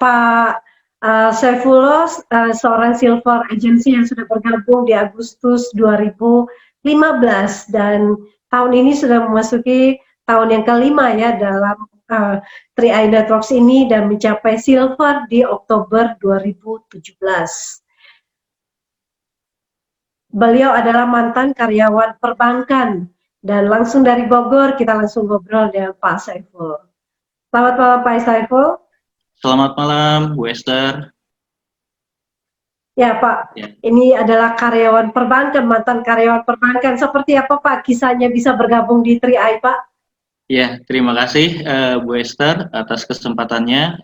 Pak Saifullah, seorang silver agency yang sudah bergabung di Agustus 2015 dan tahun ini sudah memasuki tahun yang kelima ya dalam 3i Networks ini dan mencapai silver di Oktober 2017. Beliau adalah mantan karyawan perbankan dan langsung dari Bogor kita langsung ngobrol dengan Pak Saiful. Selamat malam Pak Saiful. Selamat malam Bu Esther. Ya Pak, Ya. ini adalah karyawan perbankan, mantan karyawan perbankan. Seperti apa Pak kisahnya bisa bergabung di 3i Pak? Ya, terima kasih Bu Esther atas kesempatannya.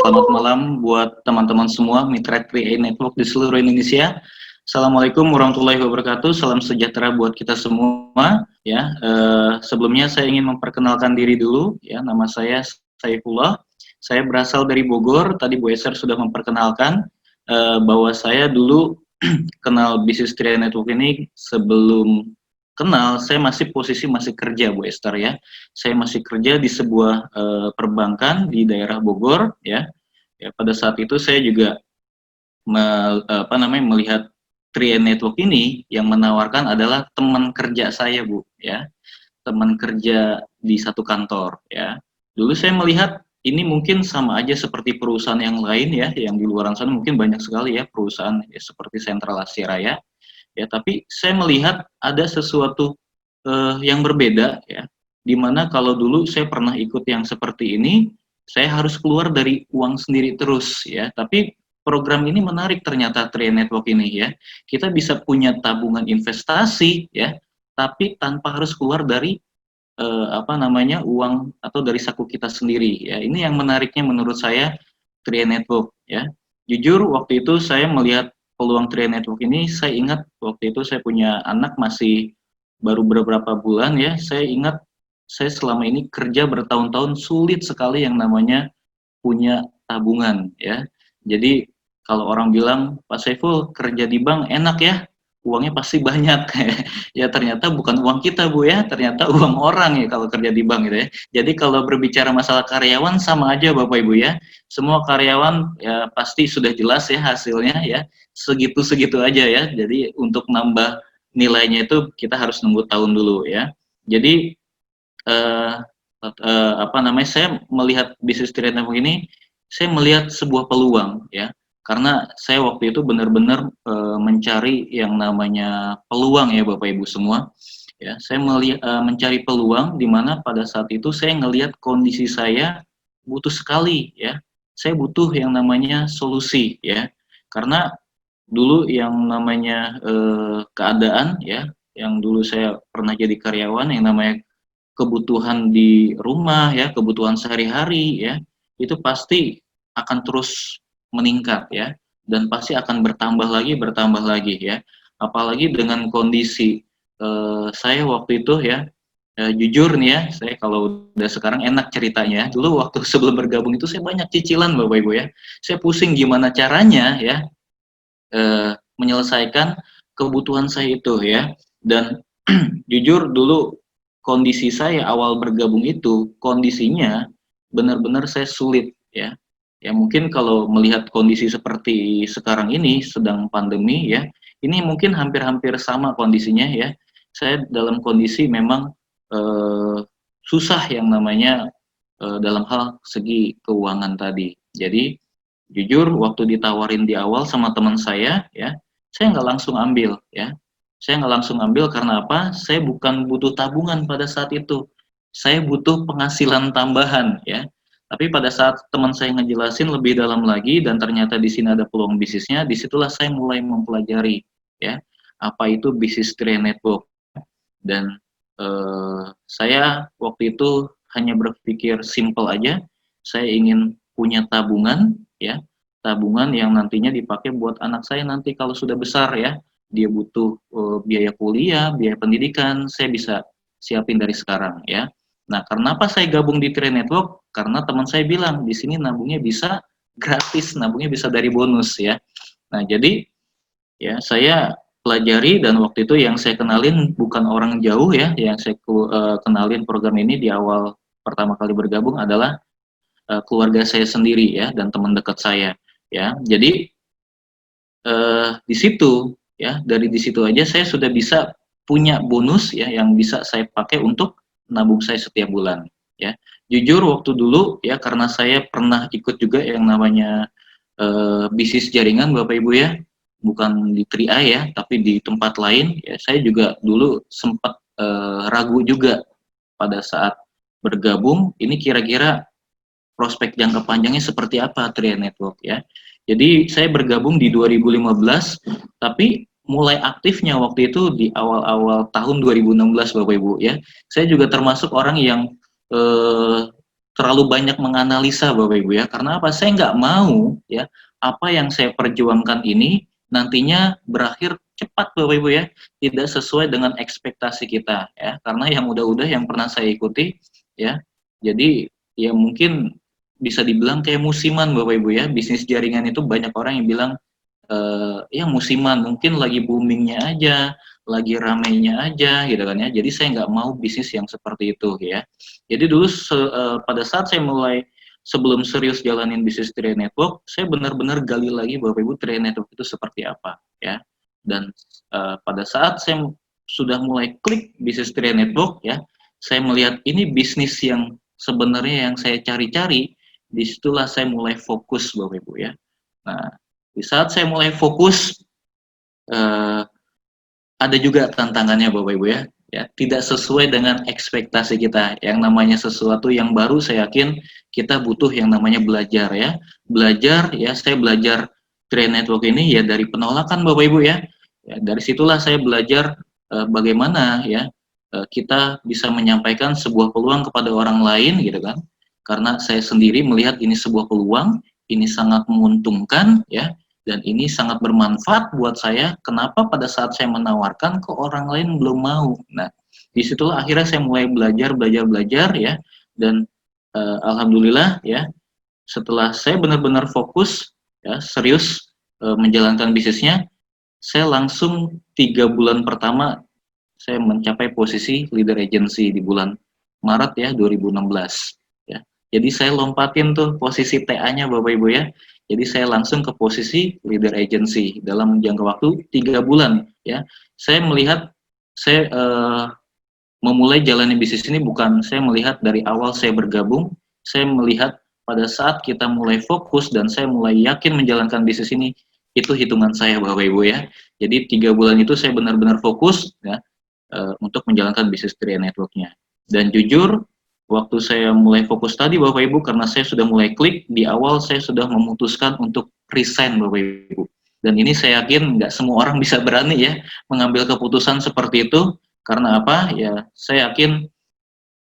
Selamat malam buat teman-teman semua mitra 3i Network di seluruh Indonesia. Assalamualaikum warahmatullahi wabarakatuh. Salam sejahtera buat kita semua. Ya, sebelumnya saya ingin memperkenalkan diri dulu. Ya, nama saya Saifullah. Saya berasal dari Bogor. Tadi Bu Esther sudah memperkenalkan bahwa saya dulu kenal bisnis 3i Network ini sebelum kenal, saya posisi masih kerja Bu Esther ya. Saya masih kerja di sebuah perbankan di daerah Bogor ya. Ya pada saat itu saya juga melihat 3i Network ini yang menawarkan adalah teman kerja saya Bu ya. Teman kerja di satu kantor ya. Dulu saya melihat ini mungkin sama aja seperti perusahaan yang lain ya, yang di luar sana mungkin banyak sekali ya perusahaan ya, seperti Sentral Asia Raya. Ya, tapi saya melihat ada sesuatu yang berbeda ya, dimana kalau dulu saya pernah ikut yang seperti ini, saya harus keluar dari uang sendiri terus ya, tapi program ini menarik ternyata 3i Network ini ya, kita bisa punya tabungan investasi ya, tapi tanpa harus keluar dari uang atau dari saku kita sendiri ya, ini yang menariknya menurut saya 3i Network ya. Jujur waktu itu saya melihat peluang 3i Network ini, saya ingat waktu itu saya punya anak masih baru beberapa bulan ya, saya ingat saya selama ini kerja bertahun-tahun sulit sekali yang namanya punya tabungan ya. Jadi kalau orang bilang Pak Saiful kerja di bank enak ya, uangnya pasti banyak. Ya ternyata bukan uang kita Bu ya, ternyata uang orang ya kalau kerja di bank gitu ya. Jadi kalau berbicara masalah karyawan sama aja Bapak Ibu ya, semua karyawan ya pasti sudah jelas ya hasilnya ya, segitu-segitu aja ya. Jadi untuk nambah nilainya itu kita harus nunggu tahun dulu ya. Jadi saya melihat bisnis 3i Network ini, saya melihat sebuah peluang ya, karena saya waktu itu benar-benar mencari yang namanya peluang ya Bapak Ibu semua ya. Saya mencari peluang di mana pada saat itu saya ngelihat kondisi saya butuh sekali ya, saya butuh yang namanya solusi ya, karena dulu yang namanya keadaan ya, yang dulu saya pernah jadi karyawan, yang namanya kebutuhan di rumah ya, kebutuhan sehari-hari ya, itu pasti akan terus meningkat ya, dan pasti akan bertambah lagi ya. Apalagi dengan kondisi saya waktu itu ya, jujur nih ya, saya kalau udah sekarang enak ceritanya. Dulu waktu sebelum bergabung itu saya banyak cicilan Bapak Ibu ya. Saya pusing gimana caranya ya menyelesaikan kebutuhan saya itu ya. Dan jujur dulu kondisi saya awal bergabung itu kondisinya benar-benar saya sulit ya. Ya mungkin kalau melihat kondisi seperti sekarang ini sedang pandemi ya, ini mungkin hampir-hampir sama kondisinya ya. Saya dalam kondisi memang susah yang namanya dalam hal segi keuangan tadi. Jadi jujur waktu ditawarin di awal sama teman saya ya, saya nggak langsung ambil ya. Saya nggak langsung ambil karena apa? Saya bukan butuh tabungan pada saat itu. Saya butuh penghasilan tambahan ya. Tapi pada saat teman saya ngejelasin lebih dalam lagi dan ternyata di sini ada peluang bisnisnya, disitulah saya mulai mempelajari ya apa itu bisnis 3i Network. Dan saya waktu itu hanya berpikir simple aja, saya ingin punya tabungan ya, tabungan yang nantinya dipakai buat anak saya nanti kalau sudah besar ya, dia butuh biaya kuliah, biaya pendidikan, saya bisa siapin dari sekarang ya. Nah, kenapa saya gabung di 3i Network? Karena teman saya bilang di sini nabungnya bisa gratis, nabungnya bisa dari bonus ya. Nah, jadi ya saya pelajari dan waktu itu yang saya kenalin bukan orang jauh ya, yang saya kenalin program ini di awal pertama kali bergabung adalah keluarga saya sendiri ya dan teman dekat saya ya. Jadi di situ ya, dari di situ aja saya sudah bisa punya bonus ya yang bisa saya pakai untuk nabung saya setiap bulan ya. Jujur waktu dulu ya, karena saya pernah ikut juga yang namanya bisnis jaringan Bapak Ibu ya, bukan di 3i ya, tapi di tempat lain ya. Saya juga dulu sempat ragu juga pada saat bergabung, ini kira-kira prospek jangka panjangnya seperti apa Tria Network ya. Jadi saya bergabung di 2015, tapi mulai aktifnya waktu itu di awal-awal tahun 2016 Bapak Ibu ya. Saya juga termasuk orang yang terlalu banyak menganalisa Bapak Ibu ya. Karena apa? Saya nggak mau ya apa yang saya perjuangkan ini nantinya berakhir cepat Bapak Ibu ya, tidak sesuai dengan ekspektasi kita ya. Karena yang udah-udah yang pernah saya ikuti ya. Jadi ya mungkin bisa dibilang kayak musiman Bapak Ibu ya. Bisnis jaringan itu banyak orang yang bilang ya musiman, mungkin lagi boomingnya aja, lagi ramainya aja gitu kan ya. Jadi saya nggak mau bisnis yang seperti itu ya. Jadi dulu pada saat saya mulai, sebelum serius jalanin bisnis Tria Network, saya benar-benar gali lagi Bapak Ibu Tria Network itu seperti apa ya. Dan pada saat saya sudah mulai klik bisnis Tria Network ya, saya melihat ini bisnis yang sebenarnya yang saya cari-cari. Disitulah saya mulai fokus Bapak Ibu ya. Nah, di saat saya mulai fokus, ada juga tantangannya Bapak Ibu ya, tidak sesuai dengan ekspektasi kita. Yang namanya sesuatu yang baru, saya yakin kita butuh yang namanya belajar ya. Belajar ya, saya belajar Tria Network ini ya dari penolakan Bapak Ibu ya. Ya dari situlah saya belajar bagaimana ya kita bisa menyampaikan sebuah peluang kepada orang lain gitu kan. Karena saya sendiri melihat ini sebuah peluang, ini sangat menguntungkan ya, dan ini sangat bermanfaat buat saya. Kenapa pada saat saya menawarkan ke orang lain belum mau? Nah, disitulah akhirnya saya mulai belajar ya, dan alhamdulillah ya, setelah saya benar-benar fokus ya, serius menjalankan bisnisnya, saya langsung 3 bulan pertama saya mencapai posisi leader agency di bulan Maret ya 2016 ya. Jadi saya lompatin tuh posisi TA-nya Bapak Ibu ya. Jadi saya langsung ke posisi leader agency dalam jangka waktu 3 bulan ya. Saya melihat saya memulai jalani bisnis ini bukan saya melihat dari awal saya bergabung, saya melihat pada saat kita mulai fokus dan saya mulai yakin menjalankan bisnis ini, itu hitungan saya Bapak Ibu ya. Jadi 3 bulan itu saya benar-benar fokus ya untuk menjalankan bisnis Tria Network-nya. Dan jujur, waktu saya mulai fokus tadi Bapak Ibu, karena saya sudah mulai klik, di awal saya sudah memutuskan untuk resign Bapak Ibu. Dan ini saya yakin nggak semua orang bisa berani ya mengambil keputusan seperti itu. Karena apa? Ya saya yakin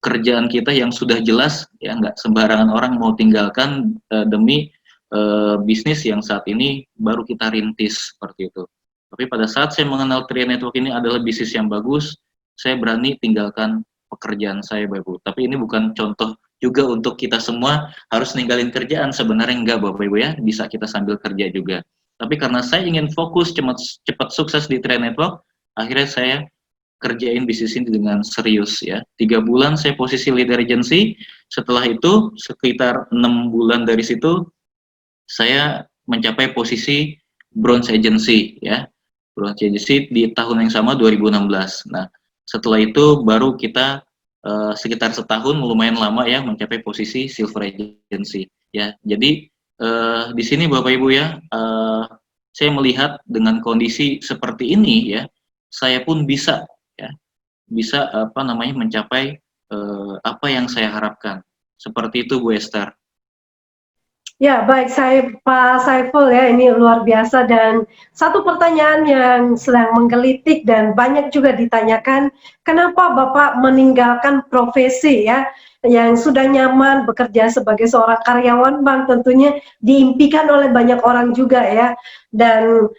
kerjaan kita yang sudah jelas ya nggak sembarangan orang mau tinggalkan demi bisnis yang saat ini baru kita rintis seperti itu. Tapi pada saat saya mengenal Tria Network ini adalah bisnis yang bagus, saya berani tinggalkan pekerjaan saya Bapak Ibu. Tapi ini bukan contoh juga untuk kita semua harus ninggalin kerjaan, sebenarnya enggak Bapak Ibu ya, bisa kita sambil kerja juga. Tapi karena saya ingin fokus cepat sukses di Tria Network, akhirnya saya kerjain bisnis ini dengan serius ya. 3 bulan saya posisi leader agency, setelah itu sekitar 6 bulan dari situ saya mencapai posisi bronze agency ya. Bronze agency di tahun yang sama 2016. Nah, setelah itu baru kita sekitar setahun lumayan lama ya mencapai posisi silver agency ya. Jadi di sini Bapak Ibu ya, saya melihat dengan kondisi seperti ini ya, saya pun bisa ya, bisa apa namanya mencapai apa yang saya harapkan. Seperti itu Bu Esther. Ya, baik Pak Saiful ya, ini luar biasa. Dan satu pertanyaan yang sedang menggelitik dan banyak juga ditanyakan, kenapa Bapak meninggalkan profesi ya, yang sudah nyaman bekerja sebagai seorang karyawan bank, tentunya diimpikan oleh banyak orang juga ya, dan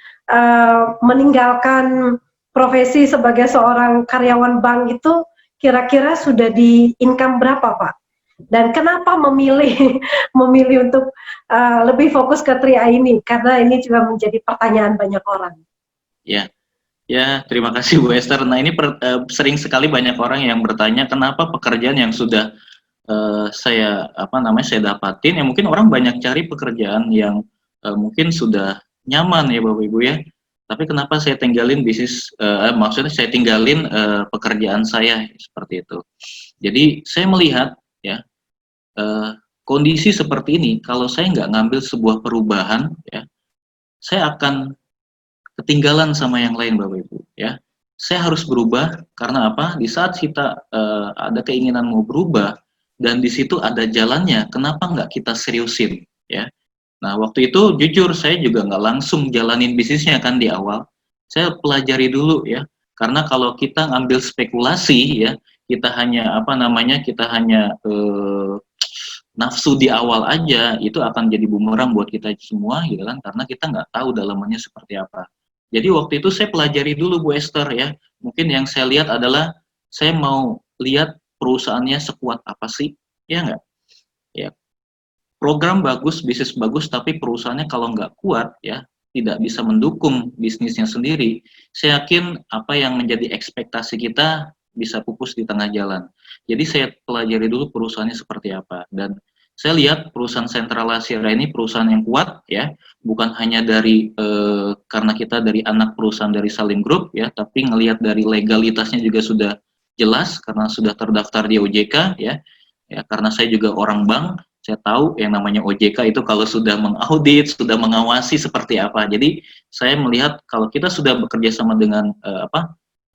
meninggalkan profesi sebagai seorang karyawan bank itu kira-kira sudah di income berapa Pak? Dan kenapa memilih untuk lebih fokus ke 3i ini? Karena ini juga menjadi pertanyaan banyak orang. Ya, ya terima kasih Bu Esther. Nah ini sering sekali banyak orang yang bertanya kenapa pekerjaan yang sudah saya dapatin ya, mungkin orang banyak cari pekerjaan yang mungkin sudah nyaman ya Bapak Ibu ya. Tapi kenapa saya tinggalin bisnis, maksudnya saya tinggalin pekerjaan saya seperti itu. Jadi saya melihat ya, eh, kondisi seperti ini, kalau saya nggak ngambil sebuah perubahan ya, saya akan ketinggalan sama yang lain Bapak Ibu ya. Saya harus berubah karena apa? Di saat kita ada keinginan mau berubah dan di situ ada jalannya, kenapa nggak kita seriusin ya? Nah waktu itu jujur saya juga nggak langsung jalanin bisnisnya kan di awal. Saya pelajari dulu ya, karena kalau kita ngambil spekulasi ya, kita hanya kita hanya nafsu di awal aja, itu akan jadi bumerang buat kita semua gitu kan, karena kita nggak tahu dalamannya seperti apa. Jadi waktu itu saya pelajari dulu Bu Esther ya, mungkin yang saya lihat adalah saya mau lihat perusahaannya sekuat apa sih, ya nggak? Ya, program bagus, bisnis bagus, tapi perusahaannya kalau nggak kuat ya, tidak bisa mendukung bisnisnya sendiri, saya yakin apa yang menjadi ekspektasi kita bisa pupus di tengah jalan. Jadi saya pelajari dulu perusahaannya seperti apa, dan saya lihat perusahaan Sentral Asyera ini perusahaan yang kuat ya, bukan hanya dari karena kita dari anak perusahaan dari Salim Group ya, tapi ngelihat dari legalitasnya juga sudah jelas karena sudah terdaftar di OJK ya. Ya, karena saya juga orang bank, saya tahu yang namanya OJK itu kalau sudah mengaudit, sudah mengawasi seperti apa. Jadi saya melihat kalau kita sudah bekerja sama dengan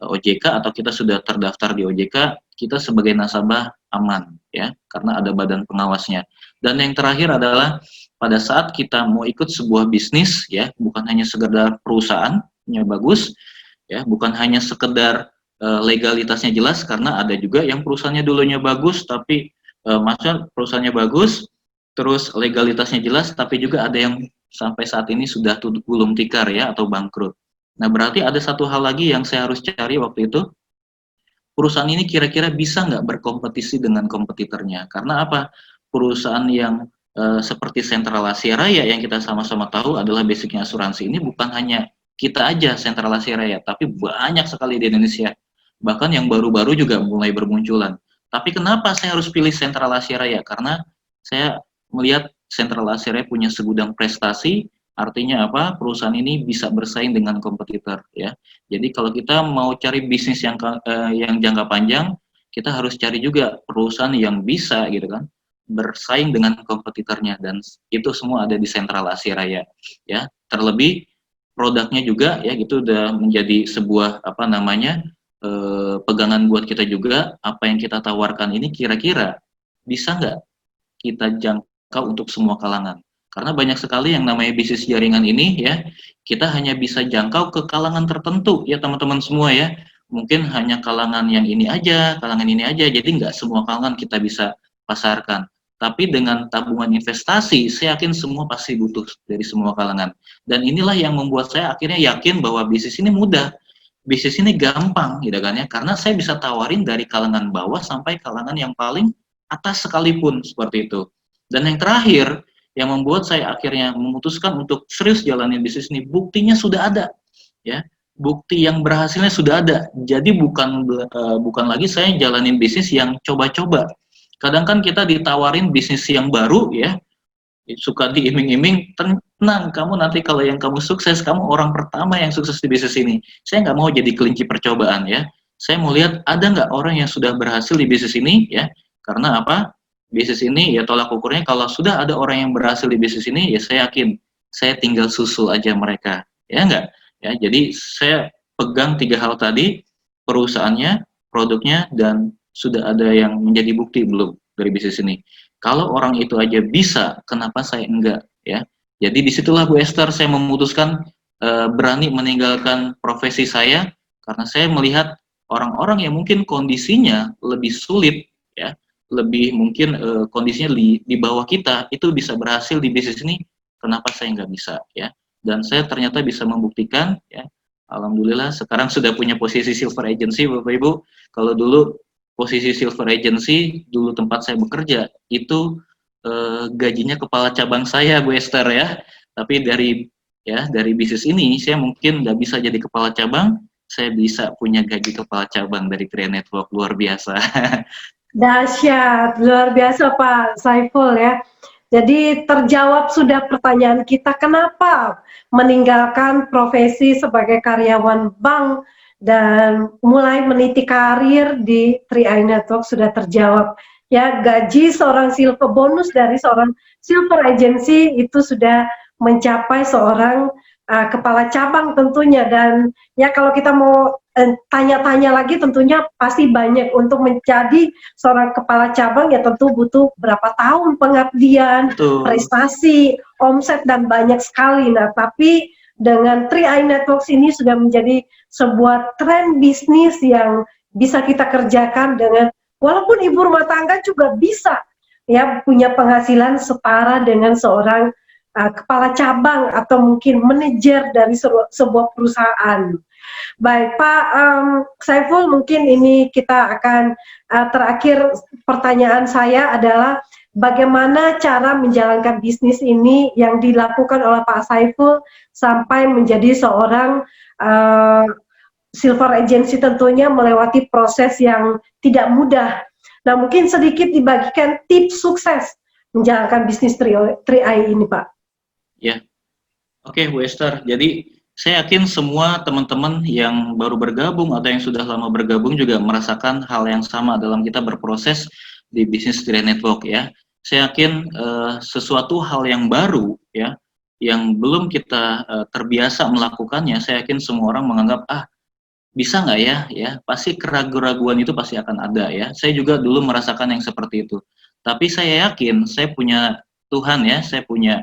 OJK atau kita sudah terdaftar di OJK, kita sebagai nasabah aman ya, karena ada badan pengawasnya. Dan yang terakhir adalah pada saat kita mau ikut sebuah bisnis ya, bukan hanya sekedar perusahaannya bagus ya, bukan hanya sekedar legalitasnya jelas, karena ada juga yang perusahaannya dulunya bagus tapi maksudnya perusahaannya bagus, terus legalitasnya jelas, tapi juga ada yang sampai saat ini sudah gulung tikar ya atau bangkrut. Nah berarti ada satu hal lagi yang saya harus cari waktu itu, perusahaan ini kira-kira bisa nggak berkompetisi dengan kompetitornya? Karena apa? Perusahaan yang seperti Sentral Asia Raya yang kita sama-sama tahu adalah basicnya asuransi ini bukan hanya kita aja Sentral Asia Raya, tapi banyak sekali di Indonesia. Bahkan yang baru-baru juga mulai bermunculan. Tapi kenapa saya harus pilih Sentral Asia Raya? Karena saya melihat Sentral Asia Raya punya segudang prestasi, artinya apa? Perusahaan ini bisa bersaing dengan kompetitor ya. Jadi kalau kita mau cari bisnis yang jangka panjang, kita harus cari juga perusahaan yang bisa gitu kan bersaing dengan kompetitornya, dan itu semua ada di Sentral Asia Raya ya. Terlebih produknya juga ya itu udah menjadi sebuah pegangan buat kita juga, apa yang kita tawarkan ini kira-kira bisa nggak kita jangkau untuk semua kalangan. Karena banyak sekali yang namanya bisnis jaringan ini ya, kita hanya bisa jangkau ke kalangan tertentu ya teman-teman semua ya. Mungkin hanya kalangan yang ini aja, jadi nggak semua kalangan kita bisa pasarkan. Tapi dengan tabungan investasi, saya yakin semua pasti butuh dari semua kalangan. Dan inilah yang membuat saya akhirnya yakin bahwa bisnis ini mudah, bisnis ini gampang gitu kan ya, karena saya bisa tawarin dari kalangan bawah sampai kalangan yang paling atas sekalipun seperti itu. Dan yang terakhir yang membuat saya akhirnya memutuskan untuk serius jalanin bisnis ini, buktinya sudah ada ya, bukti yang berhasilnya sudah ada. Jadi bukan lagi saya jalanin bisnis yang coba-coba. Kadang kan kita ditawarin bisnis yang baru ya, suka diiming-iming, tenang kamu nanti kalau yang kamu sukses, kamu orang pertama yang sukses di bisnis ini. Saya nggak mau jadi kelinci percobaan ya, saya mau lihat ada nggak orang yang sudah berhasil di bisnis ini ya, karena apa, bisnis ini ya tolak ukurnya kalau sudah ada orang yang berhasil di bisnis ini ya saya yakin saya tinggal susul aja mereka ya nggak ya. Jadi saya pegang 3 hal tadi, perusahaannya, produknya, dan sudah ada yang menjadi bukti belum dari bisnis ini. Kalau orang itu aja bisa, kenapa saya enggak ya? Jadi disitulah Bu Esther saya memutuskan berani meninggalkan profesi saya, karena saya melihat orang-orang yang mungkin kondisinya lebih sulit ya, lebih mungkin kondisinya di bawah kita itu bisa berhasil di bisnis ini, kenapa saya nggak bisa ya? Dan saya ternyata bisa membuktikan ya. Alhamdulillah sekarang sudah punya posisi silver agency Bapak Ibu. Kalau dulu posisi silver agency dulu tempat saya bekerja itu gajinya kepala cabang saya Bu Esther ya, tapi dari bisnis ini saya mungkin nggak bisa jadi kepala cabang, saya bisa punya gaji kepala cabang dari Kriya Network, luar biasa. Dahsyat, luar biasa Pak Saiful ya. Jadi terjawab sudah pertanyaan kita, kenapa meninggalkan profesi sebagai karyawan bank dan mulai meniti karir di 3i Network sudah terjawab. Ya, gaji seorang silver, bonus dari seorang silver agency itu sudah mencapai seorang kepala cabang tentunya. Dan ya kalau kita mau tanya-tanya lagi, tentunya pasti banyak. Untuk menjadi seorang kepala cabang ya tentu butuh berapa tahun pengabdian, Betul. prestasi, omset, dan banyak sekali. Nah, tapi dengan 3i Networks ini sudah menjadi sebuah tren bisnis yang bisa kita kerjakan dengan, walaupun ibu rumah tangga juga bisa ya punya penghasilan setara dengan seorang kepala cabang atau mungkin manajer dari sebuah perusahaan. Baik, Pak Saiful, mungkin ini kita akan terakhir pertanyaan saya adalah bagaimana cara menjalankan bisnis ini yang dilakukan oleh Pak Saiful sampai menjadi seorang silver agency, tentunya melewati proses yang tidak mudah. Nah, mungkin sedikit dibagikan tips sukses menjalankan bisnis 3i ini, Pak. Ya, oke Bu Esther. Jadi saya yakin semua teman-teman yang baru bergabung atau yang sudah lama bergabung juga merasakan hal yang sama dalam kita berproses di bisnis 3i Network ya. Saya yakin sesuatu hal yang baru ya, yang belum kita terbiasa melakukannya, saya yakin semua orang menganggap bisa nggak ya, pasti keraguan-raguan itu pasti akan ada ya. Saya juga dulu merasakan yang seperti itu. Tapi saya yakin saya punya Tuhan ya, saya punya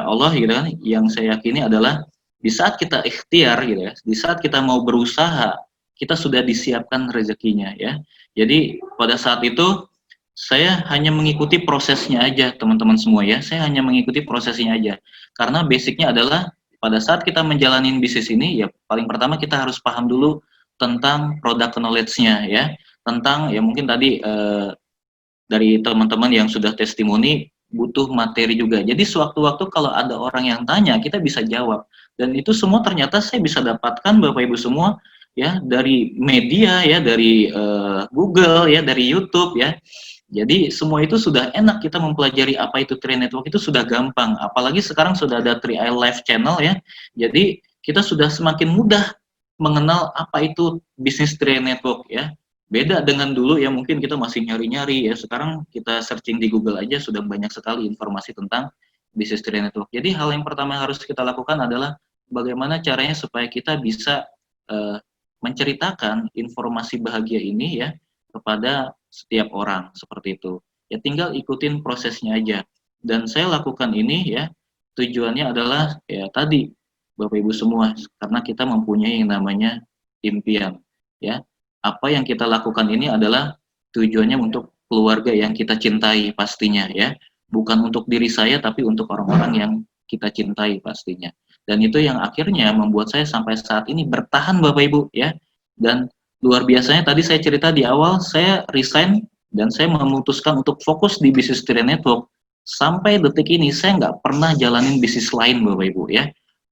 Allah gitu kan, yang saya yakini adalah di saat kita ikhtiar gitu ya, di saat kita mau berusaha, kita sudah disiapkan rezekinya ya. Jadi pada saat itu saya hanya mengikuti prosesnya aja teman-teman semua ya, saya hanya mengikuti prosesnya aja. Karena basicnya adalah pada saat kita menjalani bisnis ini ya paling pertama kita harus paham dulu tentang product knowledge-nya ya, tentang ya mungkin tadi dari teman-teman yang sudah testimoni butuh materi juga. Jadi sewaktu-waktu kalau ada orang yang tanya, kita bisa jawab. Dan itu semua ternyata saya bisa dapatkan Bapak Ibu semua ya dari media ya, dari Google ya, dari YouTube ya. Jadi semua itu sudah enak, kita mempelajari apa itu 3i Network itu sudah gampang. Apalagi sekarang sudah ada 3i Live Channel ya. Jadi kita sudah semakin mudah mengenal apa itu bisnis 3i Network ya. Beda dengan dulu ya, mungkin kita masih nyari-nyari ya. Sekarang kita searching di Google aja sudah banyak sekali informasi tentang bisnis 3i Network. Jadi hal yang pertama yang harus kita lakukan adalah bagaimana caranya supaya kita bisa menceritakan informasi bahagia ini ya kepada setiap orang seperti itu. Ya tinggal ikutin prosesnya aja. Dan saya lakukan ini ya tujuannya adalah ya tadi Bapak Ibu semua, karena kita mempunyai yang namanya impian ya. Apa yang kita lakukan ini adalah tujuannya untuk keluarga yang kita cintai pastinya ya. Bukan untuk diri saya tapi untuk orang-orang yang kita cintai pastinya. Dan itu yang akhirnya membuat saya sampai saat ini bertahan Bapak Ibu ya. Dan luar biasanya tadi saya cerita di awal, saya resign dan saya memutuskan untuk fokus di bisnis 3i Network. Sampai detik ini saya nggak pernah jalanin bisnis lain Bapak Ibu ya.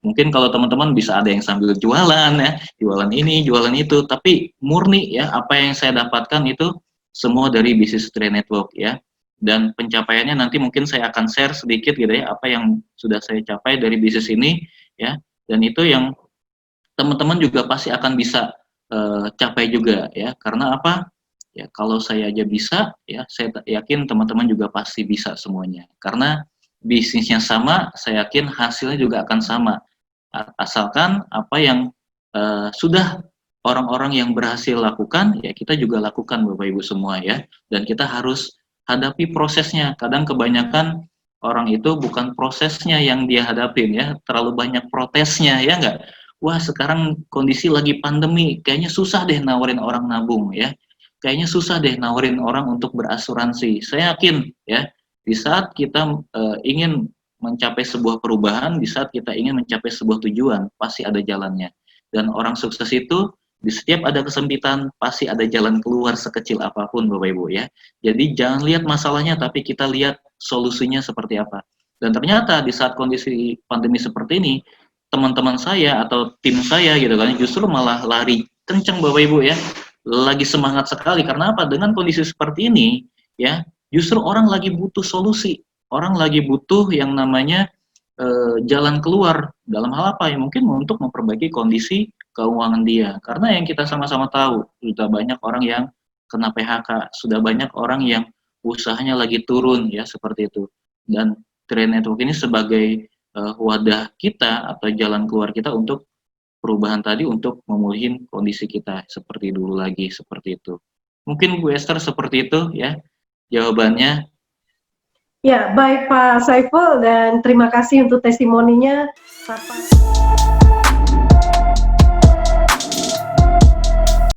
Mungkin kalau teman-teman bisa ada yang sambil jualan ya, jualan ini, jualan itu, tapi murni ya, apa yang saya dapatkan itu semua dari bisnis 3i Network ya. Dan pencapaiannya nanti mungkin saya akan share sedikit gitu ya, apa yang sudah saya capai dari bisnis ini ya. Dan itu yang teman-teman juga pasti akan bisa capai juga ya. Karena apa? Ya kalau saya aja bisa ya, saya yakin teman-teman juga pasti bisa semuanya. Karena bisnisnya sama, saya yakin hasilnya juga akan sama. Asalkan apa yang sudah orang-orang yang berhasil lakukan, ya kita juga lakukan Bapak Ibu semua ya. Dan kita harus hadapi prosesnya. Kadang kebanyakan orang itu bukan prosesnya yang dia hadapin ya, terlalu banyak protesnya ya enggak. Wah sekarang kondisi lagi pandemi, kayaknya susah deh nawarin orang nabung ya. Kayaknya susah deh nawarin orang untuk berasuransi. Saya yakin ya, di saat kita ingin mencapai sebuah perubahan, di saat kita ingin mencapai sebuah tujuan, pasti ada jalannya. Dan orang sukses itu di setiap ada kesempitan pasti ada jalan keluar sekecil apapun Bapak Ibu ya. Jadi jangan lihat masalahnya tapi kita lihat solusinya seperti apa. Dan ternyata di saat kondisi pandemi seperti ini, teman-teman saya atau tim saya gitu kan justru malah lari kencang Bapak Ibu ya. lagi semangat sekali. Karena apa? Dengan kondisi seperti ini, ya, justru orang lagi butuh solusi. Orang lagi butuh yang namanya jalan keluar dalam hal apa ya? Mungkin untuk memperbaiki kondisi keuangan dia. Karena yang kita sama-sama tahu, sudah banyak orang yang kena PHK, sudah banyak orang yang usahanya lagi turun ya seperti itu. Dan Trade Network ini sebagai wadah kita atau jalan keluar kita untuk perubahan tadi untuk memulihin kondisi kita seperti dulu lagi, seperti itu. Mungkin Bu Esther seperti itu ya jawabannya. Ya, baik Pak Saiful, dan terima kasih untuk testimoninya. Bapak.